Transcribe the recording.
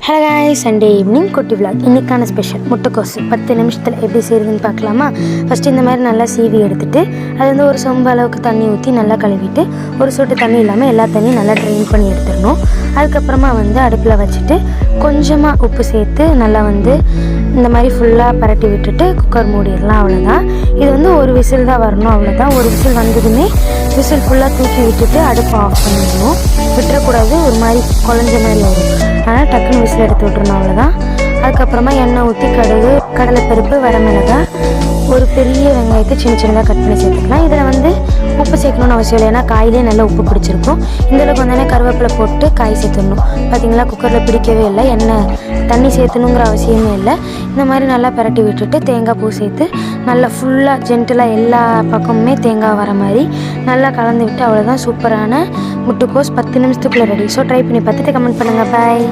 Hello guys, Sunday evening குட்டி vlog. இன்றைக்கான special முட்டைக்கோஸ் 10 நிமிஷத்தில் எப்படி செய்யுதுன்னு பார்க்கலாமா? ஃபஸ்ட்டு இந்த மாதிரி நல்லா சீவி எடுத்துகிட்டு அது வந்து ஒரு சொம்பு அளவுக்கு தண்ணி ஊற்றி நல்லா கழுவிட்டு ஒரு சொட்டு தண்ணி இல்லாமல் எல்லா தண்ணியும் நல்லா ட்ரெயின் பண்ணி எடுத்துடணும். அதுக்கப்புறமா வந்து அடுப்பில் வச்சுட்டு கொஞ்சமாக உப்பு சேர்த்து நல்லா வந்து இந்த மாதிரி ஃபுல்லாக பரட்டி விட்டுட்டு குக்கர் மூடிடலாம். அவ்வளோதான். இது வந்து ஒரு விசில் தான் வரணும், அவ்வளோதான். ஒரு விசில் வந்ததுமே விசில் ஃபுல்லாக தூக்கி விட்டுட்டு அடுப்பை ஆஃப் பண்ணிடணும். விட்டுறக்கூடாது, ஒரு மாதிரி குழஞ்ச மாதிரி வரும். ஆனால் டக்குன்னு விசில் எடுத்து விட்டுறணும், அவ்வளோதான். அதுக்கப்புறமா எண்ணெய் ஊற்றி கடுகு, கடலைப்பருப்பு, வரமிளகாய், ஒரு பெரிய வெங்காயத்தை சின்ன சின்னதாக கட் பண்ணி சேர்த்துக்கலாம். இதில் வந்து உப்பு சேர்க்கணும்னு அவசியம் இல்லை, ஏன்னா காயிலே நல்லா உப்பு பிடிச்சிருக்கும். இந்தளவுக்கு வந்தோடனே கருவேப்பிலை போட்டு காய் சேர்த்துடணும். பார்த்திங்களா, குக்கரில் பிடிக்கவே இல்லை. எண்ணெய் தண்ணி சேர்த்துணுங்கிற அவசியமே இல்லை. இந்த மாதிரி நல்லா பரட்டி விட்டுட்டு தேங்காய் பூ சேர்த்து நல்லா ஃபுல்லாக ஜென்டலாக எல்லா பக்கமுமே தேங்காய் வர மாதிரி நல்லா கலந்து விட்டு அவ்வளோதான். சூப்பரான முட்டைக்கோஸ் 10 நிமிஷத்துக்குள்ளே ரெடி. ஸோ ட்ரை பண்ணி பார்த்துட்டு கமெண்ட் பண்ணுங்கள். பாய்.